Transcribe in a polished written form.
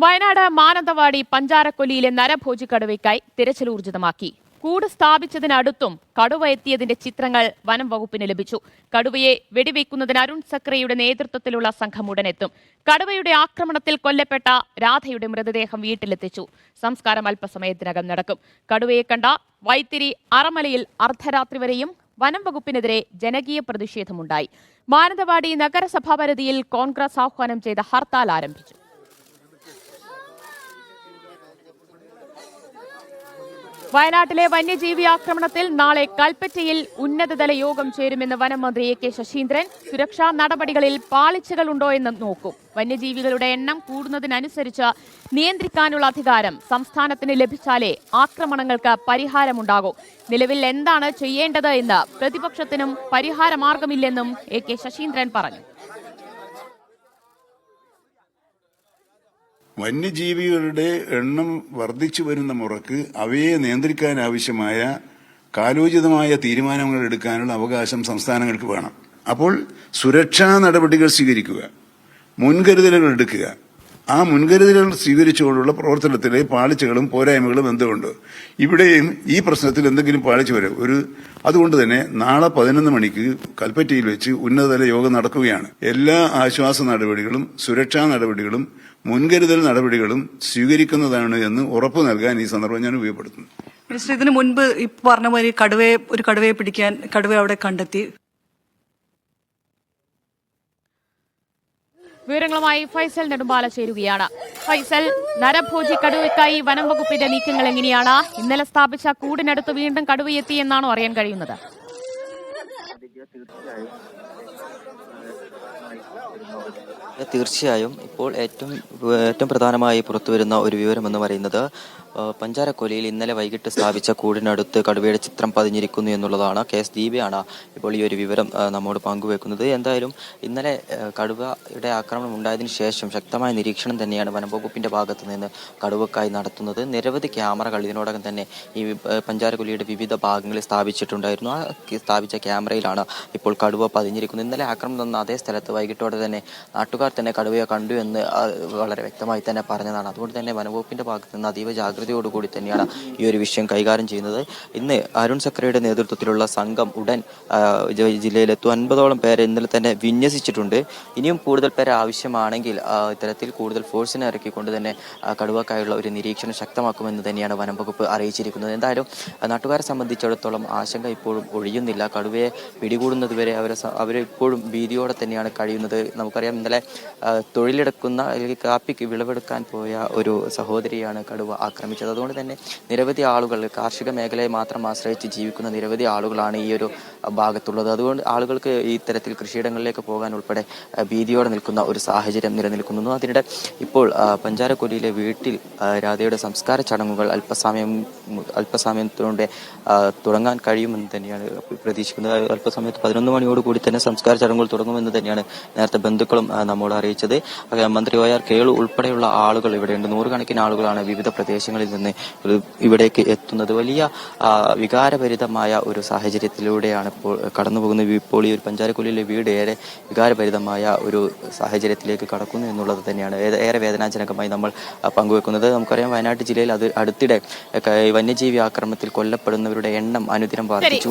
വയനാട് മാനന്തവാടി പഞ്ചാരക്കൊല്ലിയിലെ നരഭോജി കടുവയ്ക്കായി തിരച്ചിൽ ഊർജിതമാക്കി. കൂട് സ്ഥാപിച്ചതിനടുത്തും കടുവ എത്തിയതിന്റെ ചിത്രങ്ങൾ വനം വകുപ്പിന് ലഭിച്ചു. കടുവയെ വെടിവെക്കുന്നതിന് അരുൺ സക്രയുടെ നേതൃത്വത്തിലുള്ള സംഘം ഉടനെത്തും. കടുവയുടെ ആക്രമണത്തിൽ കൊല്ലപ്പെട്ട രാധയുടെ മൃതദേഹം വീട്ടിലെത്തിച്ചു. സംസ്കാരം അല്പസമയത്തിനകം നടക്കും. കടുവയെ കണ്ട വൈത്തിരി അറമലയിൽ അർദ്ധരാത്രി വരെയും വനം വകുപ്പിനെതിരെ ജനകീയ പ്രതിഷേധമുണ്ടായി. മാനന്തവാടി നഗരസഭാ പരിധിയിൽ കോൺഗ്രസ് ആഹ്വാനം ചെയ്ത ഹർത്താൽ ആരംഭിച്ചു. വയനാട്ടിലെ വന്യജീവി ആക്രമണത്തിൽ നാളെ കൽപ്പറ്റയിൽ ഉന്നതതല യോഗം ചേരുമെന്ന് വനമന്ത്രി എ കെ ശശീന്ദ്രൻ. സുരക്ഷാ നടപടികളിൽ പാളിച്ചകളുണ്ടോ എന്ന് നോക്കും. വന്യജീവികളുടെ എണ്ണം കൂടുന്നതിനനുസരിച്ച് നിയന്ത്രിക്കാനുള്ള അധികാരം സംസ്ഥാനത്തിന് ലഭിച്ചാലേ ആക്രമണങ്ങൾക്ക് പരിഹാരമുണ്ടാകൂ. നിലവിൽ എന്താണ് ചെയ്യേണ്ടത് എന്ന് പ്രതിപക്ഷത്തിനും പരിഹാരമാർഗമില്ലെന്നും എ കെ ശശീന്ദ്രൻ പറഞ്ഞു. വന്യജീവികളുടെ എണ്ണം വർദ്ധിച്ചു വരുന്ന മുറക്ക് അവയെ നിയന്ത്രിക്കാൻ ആവശ്യമായ കാലോചിതമായ തീരുമാനങ്ങൾ എടുക്കാനുള്ള അവകാശം സംസ്ഥാനങ്ങൾക്ക് വേണം. അപ്പോൾ സുരക്ഷാ നടപടികൾ സ്വീകരിക്കുക, മുൻകരുതലുകൾ എടുക്കുക. ആ മുൻകരുതലുകൾ സ്വീകരിച്ചുകൊണ്ടുള്ള പ്രവർത്തനത്തിലെ പാളിച്ചകളും പോരായ്മകളും എന്തുകൊണ്ട് ഇവിടെയും ഈ പ്രശ്നത്തിൽ എന്തെങ്കിലും പാളിച്ച വരും. അതുകൊണ്ട് തന്നെ നാളെ 11 മണിക്ക് കൽപ്പറ്റയിൽ വെച്ച് ഉന്നതതല യോഗം നടക്കുകയാണ്. എല്ലാ ആശ്വാസ നടപടികളും സുരക്ഷാ നടപടികളും മുൻകരുതൽ നടപടികളും സ്വീകരിക്കുന്നതാണ് എന്ന് ഉറപ്പു നൽകാൻ ഈ സന്ദർഭം ഞാൻ ഉപയോഗപ്പെടുത്തുന്നു. മിനിസ്റ്റർ, ഇതിനു മുൻപ് പറഞ്ഞ മാതിരി കടുവയെ പിടിക്കാൻ കടുവയെ അവിടെ കണ്ടെത്തി. വിവരങ്ങളുമായി ഫൈസൽ നെടുമ്പാല ചേരുകയാണ്. ഫൈസൽ, നരഭോജി കടുവയ്ക്കായി വനം വകുപ്പിന്റെ നീക്കങ്ങൾ എങ്ങനെയാണ്? ഇന്നലെ സ്ഥാപിച്ച കൂടിനടുത്ത് വീണ്ടും കടുവയെത്തി എന്നാണോ അറിയാൻ കഴിയുന്നത്? തീർച്ചയായും ഇപ്പോൾ ഏറ്റവും പ്രധാനമായി പുറത്തുവരുന്ന ഒരു വിവരം എന്ന് പറയുന്നത് പഞ്ചാരക്കൊല്ലിയിൽ ഇന്നലെ വൈകിട്ട് സ്ഥാപിച്ച കൂടിനടുത്ത് കടുവയുടെ ചിത്രം പതിഞ്ഞിരിക്കുന്നു എന്നുള്ളതാണ്. കേസ് ദീപയാണ് ഇപ്പോൾ ഈ ഒരു വിവരം നമ്മോട് പങ്കുവെക്കുന്നത്. എന്തായാലും ഇന്നലെ കടുവയുടെ ആക്രമണം ഉണ്ടായതിനു ശേഷം ശക്തമായ നിരീക്ഷണം തന്നെയാണ് വനംവകുപ്പിന്റെ ഭാഗത്തു നിന്ന് കടുവക്കായി നടത്തുന്നത്. നിരവധി ക്യാമറകൾ ഇതിനോടകം തന്നെ ഈ പഞ്ചാരക്കൊല്ലിയുടെ വിവിധ ഭാഗങ്ങളിൽ സ്ഥാപിച്ചിട്ടുണ്ടായിരുന്നു. ആ സ്ഥാപിച്ച ക്യാമറയിലാണ് ഇപ്പോൾ കടുവ പതിഞ്ഞിരിക്കുന്നത്. ഇന്നലെ ആക്രമണം നടന്ന അതേ സ്ഥലത്ത് വൈകിട്ടോടെ തന്നെ നാട്ടുകാർ തന്നെ കടുവയെ കണ്ടു എന്ന് വളരെ വ്യക്തമായി തന്നെ പറഞ്ഞതാണ്. അതുകൊണ്ട് തന്നെ വനംവകുപ്പിന്റെ ഭാഗത്ത് നിന്ന് അതീവ ജാഗ്രതയോടുകൂടി തന്നെയാണ് ഈ ഒരു വിഷയം കൈകാര്യം ചെയ്യുന്നത്. ഇന്ന് അരുൺ സക്രയുടെ നേതൃത്വത്തിലുള്ള സംഘം ഉടൻ ജില്ലയിലെത്തും. 50ഓളം പേരെ ഇന്നലെ തന്നെ വിന്യസിച്ചിട്ടുണ്ട്. ഇനിയും കൂടുതൽ പേരെ ആവശ്യമാണെങ്കിൽ ഇത്തരത്തിൽ കൂടുതൽ ഫോഴ്സിനെ ഇറക്കിക്കൊണ്ട് തന്നെ കടുവക്കായുള്ള ഒരു നിരീക്ഷണം ശക്തമാക്കുമെന്ന് തന്നെയാണ് വനം വകുപ്പ് അറിയിച്ചിരിക്കുന്നത്. എന്തായാലും നാട്ടുകാരെ സംബന്ധിച്ചിടത്തോളം ആശങ്ക ഇപ്പോഴും ഒഴിയുന്നില്ല. കടുവയെ പിടികൂടുന്നതുവരെ അവരിപ്പോഴും ഭീതിയോടെ തന്നെയാണ് കഴിയുന്നത്. നമുക്കറിയാം, ഇന്നലെ തൊഴിലെടുക്കുന്ന അല്ലെങ്കിൽ കാപ്പിക്ക് വിളവെടുക്കാൻ പോയ ഒരു സഹോദരിയാണ് കടുവ ആക്രമിച്ചത്. അതുകൊണ്ട് തന്നെ നിരവധി ആളുകൾ കാർഷിക മേഖലയെ മാത്രം ആശ്രയിച്ച് ജീവിക്കുന്ന നിരവധി ആളുകളാണ് ഈ ഒരു ഭാഗത്തുള്ളത്. അതുകൊണ്ട് ആളുകൾക്ക് ഈ തരത്തിൽ കൃഷിയിടങ്ങളിലേക്ക് പോകാൻ ഉൾപ്പെടെ ഭീതിയോടെ നിൽക്കുന്ന ഒരു സാഹചര്യം നിലനിൽക്കുന്നു. അതിനിടെ ഇപ്പോൾ പഞ്ചാരക്കൊല്ലിയിലെ വീട്ടിൽ രാധയുടെ സംസ്കാര ചടങ്ങുകൾ അല്പസമയത്തിലൂടെ തുടങ്ങാൻ കഴിയുമെന്ന് തന്നെയാണ് പ്രതീക്ഷിക്കുന്നത്. അല്പസമയത്ത് 11 മണിയോടുകൂടി തന്നെ സംസ്കാര ചടങ്ങുകൾ തുടങ്ങുമെന്ന് തന്നെയാണ് നേരത്തെ ബന്ധുക്കളും നമ്മോട് അറിയിച്ചത്. മന്ത്രി OR കേളു ഉൾപ്പെടെയുള്ള ആളുകൾ ഇവിടെയുണ്ട്. നൂറുകണക്കിന് ആളുകളാണ് വിവിധ പ്രദേശങ്ങളിൽ നിന്ന് ഇവിടേക്ക് എത്തുന്നത്. വലിയ വികാരഭരിതമായ ഒരു സാഹചര്യത്തിലൂടെയാണ് ഇപ്പോൾ കടന്നുപോകുന്നത്. ഇപ്പോൾ ഈ ഒരു പഞ്ചാരക്കൊല്ലിയിലെ വീട് ഏറെ വികാരഭരിതമായ ഒരു സാഹചര്യത്തിലേക്ക് കടക്കുന്നു എന്നുള്ളത് തന്നെയാണ് ഏറെ വേദനാജനകമായി നമ്മൾ പങ്കുവെക്കുന്നത്. നമുക്കറിയാം, വയനാട് ജില്ലയിൽ അടുത്തിടെ വന്യജീവി ആക്രമണത്തിൽ കൊല്ലപ്പെടുന്നവരുടെ എണ്ണം അനുദിനം വർദ്ധിച്ചു.